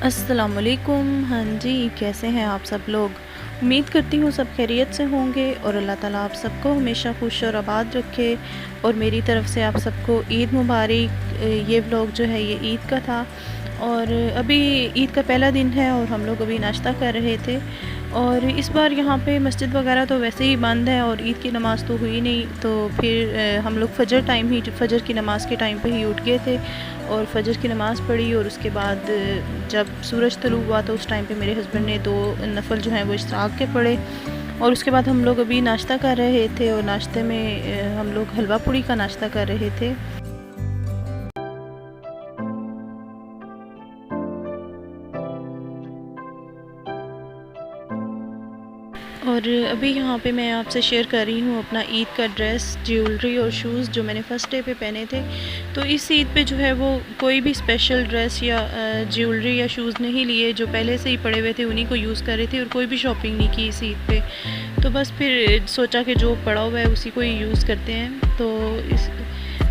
अस्सलामुअलैकुम। हाँ जी, कैसे हैं आप सब लोग? उम्मीद करती हूँ सब खैरियत से होंगे और अल्लाह ताला आप सबको हमेशा खुश और आबाद रखे। और मेरी तरफ़ से आप सबको ईद मुबारक। ये व्लॉग जो है ये ईद का था और अभी ईद का पहला दिन है और हम लोग अभी नाश्ता कर रहे थे। और इस बार यहाँ पे मस्जिद वगैरह तो वैसे ही बंद है और ईद की नमाज़ तो हुई नहीं, तो फिर हम लोग फ़जर की नमाज़ के टाइम पे ही उठ गए थे और फ़जर की नमाज़ पढ़ी। और उसके बाद जब सूरज तलू हुआ तो उस टाइम पे मेरे हस्बैंड ने 2 नफ़ल जो हैं वो इश्राक़ के पढ़े। और उसके बाद हम लोग अभी नाश्ता कर रहे थे और नाश्ते में हम लोग हलवा पूड़ी का नाश्ता कर रहे थे। और अभी यहाँ पे मैं आपसे शेयर कर रही हूँ अपना ईद का ड्रेस, ज्वेलरी और शूज़ जो मैंने फ़र्स्ट डे पे पहने थे। तो इस ईद पे जो है वो कोई भी स्पेशल ड्रेस या ज्वेलरी या शूज़ नहीं लिए, जो पहले से ही पड़े हुए थे उन्हीं को यूज़ कर रही थी और कोई भी शॉपिंग नहीं की इस ईद पे। तो बस फिर सोचा कि जो पड़ा हुआ है उसी को ही यूज़ करते हैं। तो इस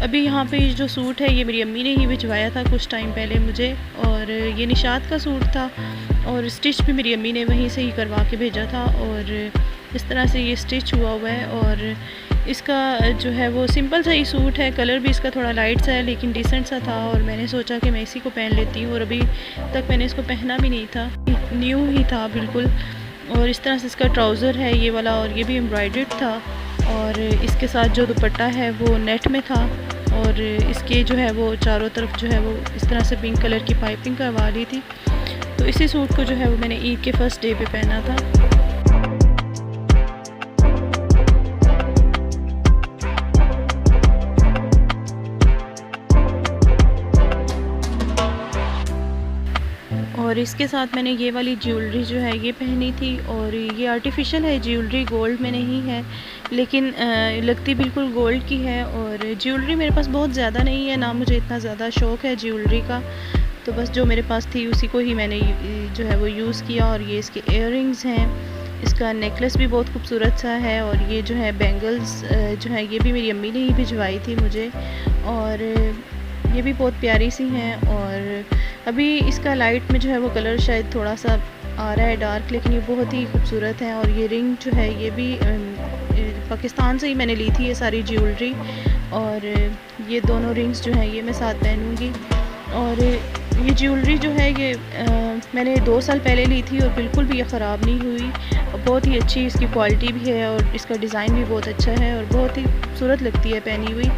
अभी यहाँ पे जो सूट है ये मेरी अम्मी ने ही भिजवाया था कुछ टाइम पहले मुझे, और ये निशात का सूट था और स्टिच भी मेरी अम्मी ने वहीं से ही करवा के भेजा था। और इस तरह से ये स्टिच हुआ हुआ है और इसका जो है वो सिंपल सा ही सूट है। कलर भी इसका थोड़ा लाइट सा है लेकिन डिसेंट सा था और मैंने सोचा कि मैं इसी को पहन लेती हूँ। और अभी तक मैंने इसको पहना भी नहीं था, न्यू ही था बिल्कुल। और इस तरह से इसका ट्राउज़र है ये वाला और ये भी एम्ब्रॉयडर्ड था। और इसके साथ जो दुपट्टा है वो नेट में था और इसके जो है वो चारों तरफ जो है वो इस तरह से पिंक कलर की पाइपिंग करवा ली थी। तो इसी सूट को जो है वो मैंने ईद के फ़र्स्ट डे पे पहना था। और इसके साथ मैंने ये वाली ज्वेलरी जो है ये पहनी थी और ये आर्टिफिशियल है ज्वेलरी, गोल्ड में नहीं है लेकिन लगती बिल्कुल गोल्ड की है। और ज्वेलरी मेरे पास बहुत ज़्यादा नहीं है, ना मुझे इतना ज़्यादा शौक़ है ज्वेलरी का, तो बस जो मेरे पास थी उसी को ही मैंने जो है वो यूज़ किया। और ये इसके इयररिंग्स हैं, इसका नेकलेस भी बहुत खूबसूरत सा है और ये जो है बैंगल्स जो है ये भी मेरी अम्मी ने ही भिजवाई थी मुझे और ये भी बहुत प्यारी सी हैं। और अभी इसका लाइट में जो है वो कलर शायद थोड़ा सा आ रहा है डार्क, लेकिन ये बहुत ही खूबसूरत है। और ये रिंग जो है ये भी पाकिस्तान से ही मैंने ली थी ये सारी ज्वेलरी, और ये दोनों रिंग्स जो हैं ये मैं साथ पहनूँगी। और ये ज्वेलरी जो है ये मैंने 2 साल पहले ली थी और बिल्कुल भी ये ख़राब नहीं हुई और बहुत ही अच्छी इसकी क्वालिटी भी है और इसका डिज़ाइन भी बहुत अच्छा है और बहुत ही खूबसूरत लगती है पहनी हुई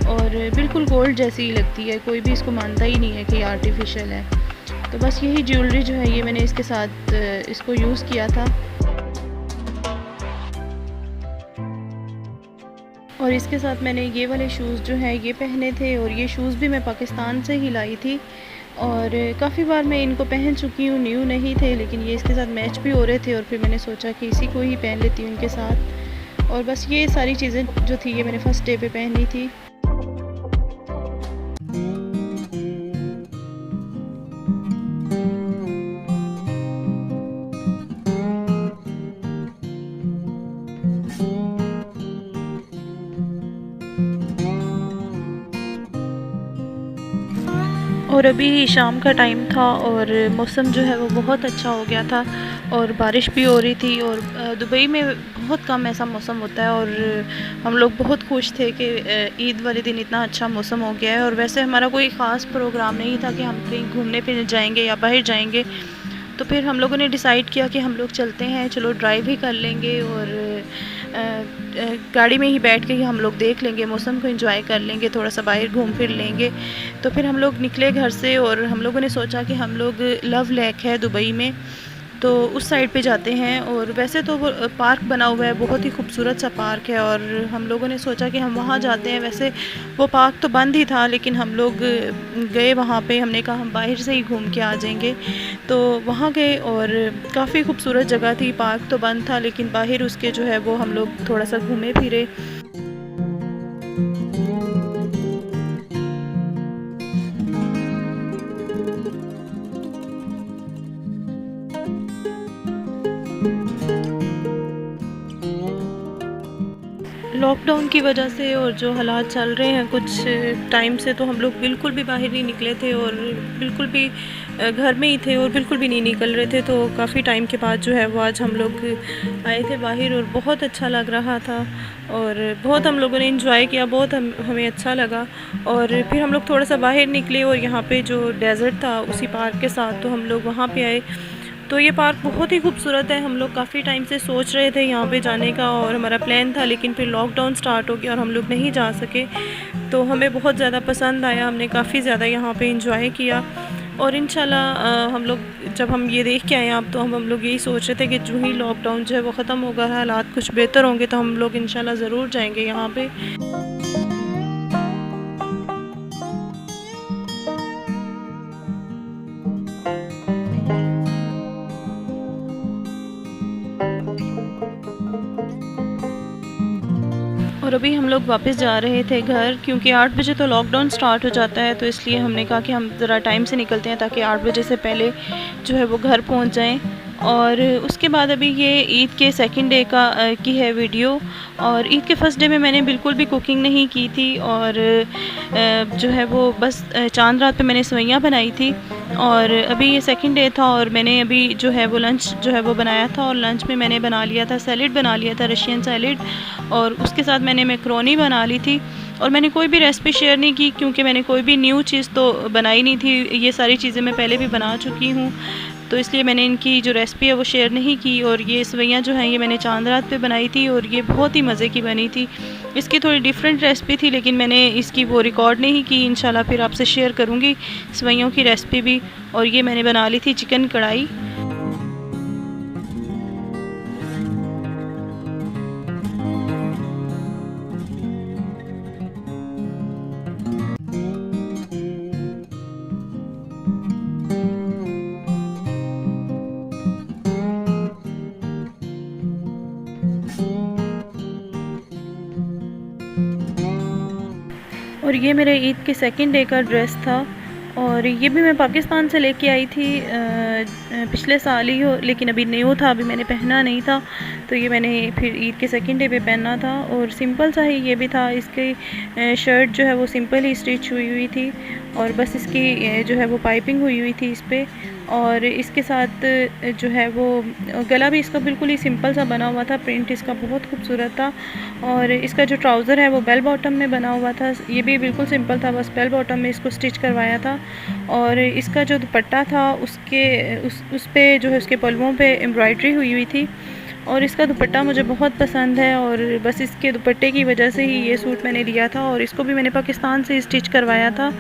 और बिल्कुल गोल्ड जैसी ही लगती है, कोई भी इसको मानता ही नहीं है कि ये आर्टिफिशियल है। तो बस यही ज्वेलरी जो है ये मैंने इसके साथ इसको यूज़ किया था। और इसके साथ मैंने ये वाले शूज़ जो हैं ये पहने थे और ये शूज़ भी मैं पाकिस्तान से ही लाई थी और काफ़ी बार मैं इनको पहन चुकी हूँ, न्यू नहीं थे लेकिन ये इसके साथ मैच भी हो रहे थे और फिर मैंने सोचा कि इसी को ही पहन लेती हूँ इनके साथ। और बस ये सारी चीज़ें जो थी ये मैंने फ़र्स्ट डे पे पहनी थी। और अभी शाम का टाइम था और मौसम जो है वो बहुत अच्छा हो गया था और बारिश भी हो रही थी। और दुबई में बहुत कम ऐसा मौसम होता है और हम लोग बहुत खुश थे कि ईद वाले दिन इतना अच्छा मौसम हो गया है। और वैसे हमारा कोई ख़ास प्रोग्राम नहीं था कि हम कहीं घूमने फिरने जाएंगे या बाहर जाएंगे, तो फिर हम लोगों ने डिसाइड किया कि हम लोग चलते हैं, चलो ड्राइव ही कर लेंगे और गाड़ी में ही बैठ के ही हम लोग देख लेंगे, मौसम को एंजॉय कर लेंगे, थोड़ा सा बाहर घूम फिर लेंगे। तो फिर हम लोग निकले घर से और हम लोगों ने सोचा कि हम लोग लव लेक है दुबई में, तो उस साइड पे जाते हैं। और वैसे तो वो पार्क बना हुआ है, बहुत ही खूबसूरत सा पार्क है और हम लोगों ने सोचा कि हम वहाँ जाते हैं। वैसे वो पार्क तो बंद ही था लेकिन हम लोग गए वहाँ पे, हमने कहा हम बाहर से ही घूम के आ जाएंगे। तो वहाँ गए और काफ़ी खूबसूरत जगह थी, पार्क तो बंद था लेकिन बाहर उसके जो है वो हम लोग थोड़ा सा घूमे फिरे। लॉकडाउन की वजह से और जो हालात चल रहे हैं कुछ टाइम से, तो हम लोग बिल्कुल भी बाहर नहीं निकले थे और बिल्कुल भी घर में ही थे और बिल्कुल भी नहीं निकल रहे थे। तो काफ़ी टाइम के बाद जो है वो आज हम लोग आए थे बाहर और बहुत अच्छा लग रहा था और बहुत हम लोगों ने इंजॉय किया, बहुत हमें अच्छा लगा। और फिर हम लोग थोड़ा सा बाहर निकले और यहाँ पे जो डेज़र्ट था उसी पार्क के साथ, तो हम लोग वहाँ पे आए। तो ये पार्क बहुत ही खूबसूरत है। हम लोग काफ़ी टाइम से सोच रहे थे यहाँ पे जाने का और हमारा प्लान था, लेकिन फिर लॉकडाउन स्टार्ट हो गया और हम लोग नहीं जा सके। तो हमें बहुत ज़्यादा पसंद आया, हमने काफ़ी ज़्यादा यहाँ पे इंजॉय किया। और इंशाल्लाह हम लोग जब हम ये देख के आए अब, तो हम लोग यही सोच रहे थे कि जो ही लॉकडाउन जो है वो ख़त्म होगा, हालात कुछ बेहतर होंगे, तो हम लोग इंशाल्लाह ज़रूर जाएंगे यहाँ पे। और अभी हम लोग वापस जा रहे थे घर, क्योंकि 8 बजे तो लॉकडाउन स्टार्ट हो जाता है, तो इसलिए हमने कहा कि हम ज़रा टाइम से निकलते हैं ताकि 8 बजे से पहले जो है वो घर पहुंच जाएं। और उसके बाद अभी ये ईद के सेकंड डे की है वीडियो। और ईद के फर्स्ट डे में मैंने बिल्कुल भी कुकिंग नहीं की थी और जो है वो बस चांद रात पे मैंने सेवइयाँ बनाई थी। और अभी ये सेकंड डे था और मैंने अभी जो है वो लंच जो है वो बनाया था, और लंच में मैंने बना लिया था सैलेड, बना लिया था रशियन सैलेड, और उसके साथ मैंने मैक्रोनी बना ली थी। और मैंने कोई भी रेसिपी शेयर नहीं की क्योंकि मैंने कोई भी न्यू चीज़ तो बनाई नहीं थी, ये सारी चीज़ें मैं पहले भी बना चुकी हूँ, तो इसलिए मैंने इनकी जो रेसिपी है वो शेयर नहीं की। और ये सेवइयाँ जो हैं ये मैंने चांद रात पे बनाई थी और ये बहुत ही मज़े की बनी थी। इसकी थोड़ी डिफरेंट रेसिपी थी, लेकिन मैंने इसकी वो रिकॉर्ड नहीं की। इंशाल्लाह फिर आपसे शेयर करूँगी सेवइयों की रेसिपी भी। और ये मैंने बना ली थी चिकन कढ़ाई। और ये मेरे ईद के सेकंड डे का ड्रेस था, और ये भी मैं पाकिस्तान से लेके आई थी पिछले साल ही हो, लेकिन अभी न्यू था, अभी मैंने पहना नहीं था, तो ये मैंने फिर ईद के सेकंड डे पे पहना था। और सिंपल सा ही ये भी था, इसकी शर्ट जो है वो सिंपल ही स्टिच हुई हुई थी और बस इसकी जो है वो पाइपिंग हुई हुई थी इस पर। और इसके साथ जो है वो गला भी इसका बिल्कुल ही सिंपल सा बना हुआ था, प्रिंट इसका बहुत खूबसूरत था। और इसका जो ट्राउज़र है वो बेल बॉटम में बना हुआ था, ये भी बिल्कुल सिंपल था, बस बेल बॉटम में इसको स्टिच करवाया था। और इसका जो दुपट्टा था उस पे जो है उसके पल्लुओं पे एम्ब्रॉयडरी हुई हुई थी। और इसका दुपट्टा मुझे बहुत पसंद है और बस इसके दुपट्टे की वजह से ही ये सूट मैंने लिया था, और इसको भी मैंने पाकिस्तान से स्टिच करवाया था।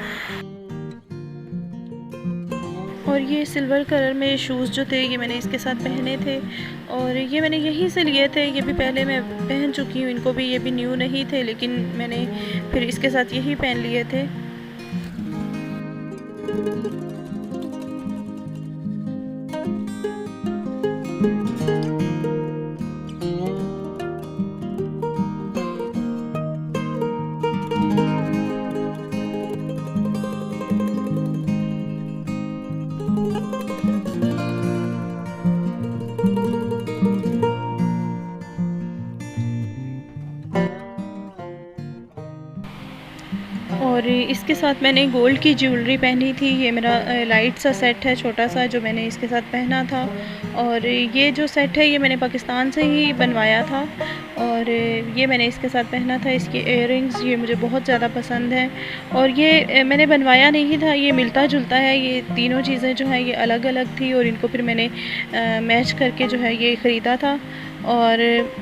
और ये सिल्वर कलर में शूज़ जो थे ये मैंने इसके साथ पहने थे, और ये मैंने यहीं से लिए थे, ये भी पहले मैं पहन चुकी हूँ इनको भी, ये भी न्यू नहीं थे, लेकिन मैंने फिर इसके साथ यही पहन लिए थे। और इसके साथ मैंने गोल्ड की ज्वेलरी पहनी थी, ये मेरा लाइट सा सेट है छोटा सा जो मैंने इसके साथ पहना था। और ये जो सेट है ये मैंने पाकिस्तान से ही बनवाया था, और ये मैंने इसके साथ पहना था। इसके इयररिंग्स ये मुझे बहुत ज़्यादा पसंद हैं, और ये मैंने बनवाया नहीं था, ये मिलता जुलता है, ये तीनों चीज़ें जो हैं ये अलग अलग थी, और इनको फिर मैंने मैच करके जो है ये ख़रीदा था। और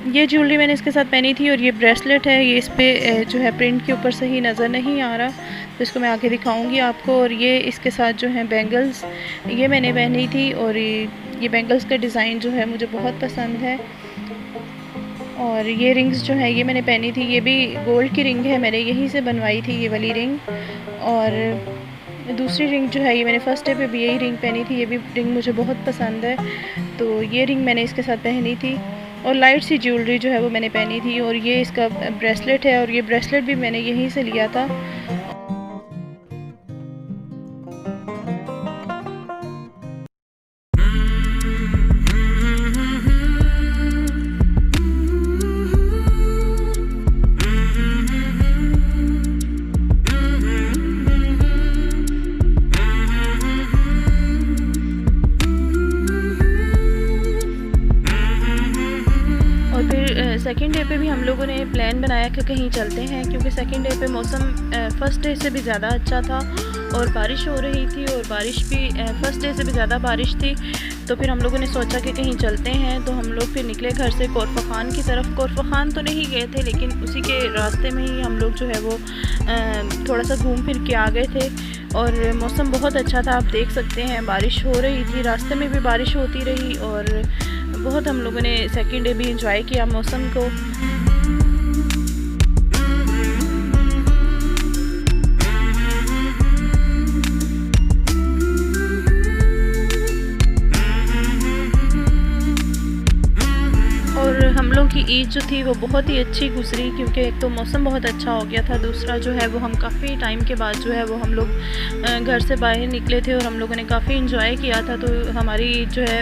ये ज्वेलरी मैंने इसके साथ पहनी थी, और ये ब्रेसलेट है, ये इस पर जो है प्रिंट के ऊपर सही नज़र नहीं आ रहा, तो इसको मैं आगे दिखाऊंगी आपको। और ये इसके साथ जो है बैंगल्स ये मैंने पहनी थी, और ये बैंगल्स का डिज़ाइन जो है मुझे बहुत पसंद है। और ये रिंग्स जो है ये मैंने पहनी थी, ये भी गोल्ड की रिंग है, मैंने यहीं से बनवाई थी ये वाली रिंग। और दूसरी रिंग जो है ये मैंने फ़र्स्ट डे पे भी यही रिंग पहनी थी, ये भी रिंग मुझे बहुत पसंद है, तो ये रिंग मैंने इसके साथ पहनी थी। और लाइट सी ज्वेलरी जो है वो मैंने पहनी थी, और ये इसका ब्रेसलेट है, और ये ब्रेसलेट भी मैंने यहीं से लिया था। थे कहीं चलते हैं, क्योंकि सेकंड डे पे मौसम फ़र्स्ट डे से भी ज़्यादा अच्छा था और बारिश हो रही थी, और बारिश भी फ़र्स्ट डे से भी ज़्यादा बारिश थी। तो फिर हम लोगों ने सोचा कि कहीं चलते हैं, तो हम लोग फिर निकले घर से कोरफा खान की तरफ। कोरफा खान तो नहीं गए थे, लेकिन उसी के रास्ते में ही हम लोग जो है वो थोड़ा सा घूम फिर के आ गए थे। और मौसम बहुत अच्छा था, आप देख सकते हैं, बारिश हो रही थी, रास्ते में भी बारिश होती रही, और बहुत हम लोगों ने सेकंड डे भी इंजॉय किया मौसम को। और हम लोग की ईद जो थी वो बहुत ही अच्छी गुजरी, क्योंकि एक तो मौसम बहुत अच्छा हो गया था, दूसरा जो है वो हम काफ़ी टाइम के बाद जो है वो हम लोग घर से बाहर निकले थे और हम लोगों ने काफ़ी इंजॉय किया था। तो हमारी ईद जो है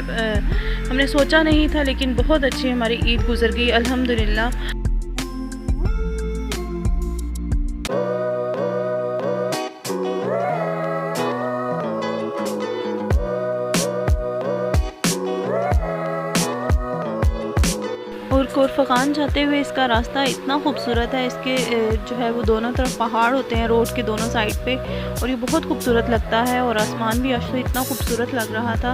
हमने सोचा नहीं था, लेकिन बहुत अच्छी हमारी ईद गुजर गई अल्हम्दुलिल्लाह। और कोरफा खान जाते हुए इसका रास्ता इतना खूबसूरत है, इसके जो है वो दोनों तरफ पहाड़ होते हैं रोड के दोनों साइड पे, और ये बहुत खूबसूरत लगता है। और आसमान भी आज तो इतना खूबसूरत लग रहा था।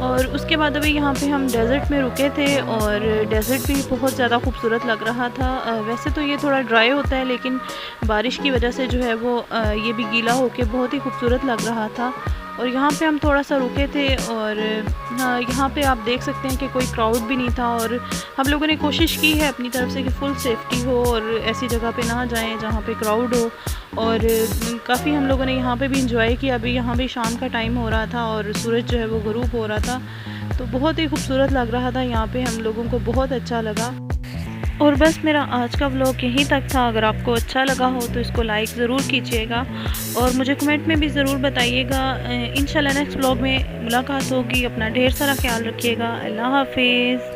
और उसके बाद अभी यहाँ पे हम डेज़र्ट में रुके थे, और डेज़र्ट भी बहुत ज़्यादा खूबसूरत लग रहा था। वैसे तो ये थोड़ा ड्राई होता है, लेकिन बारिश की वजह से जो है वो ये भी गीला होके बहुत ही खूबसूरत लग रहा था। और यहाँ पे हम थोड़ा सा रुके थे, और यहाँ पे आप देख सकते हैं कि कोई क्राउड भी नहीं था। और हम लोगों ने कोशिश की है अपनी तरफ से कि फ़ुल सेफ्टी हो और ऐसी जगह पे ना जाएं जहाँ पे क्राउड हो। और काफ़ी हम लोगों ने यहाँ पे भी इंजॉय किया। अभी यहाँ भी शाम का टाइम हो रहा था और सूरज जो है वो ग़ुरूब हो रहा था, तो बहुत ही खूबसूरत लग रहा था यहाँ पे, हम लोगों को बहुत अच्छा लगा। और बस मेरा आज का व्लॉग यहीं तक था। अगर आपको अच्छा लगा हो तो इसको लाइक ज़रूर कीजिएगा, और मुझे कमेंट में भी ज़रूर बताइएगा। इंशाल्लाह नेक्स्ट व्लॉग में मुलाकात होगी। अपना ढेर सारा ख्याल रखिएगा। अल्लाह हाफिज़।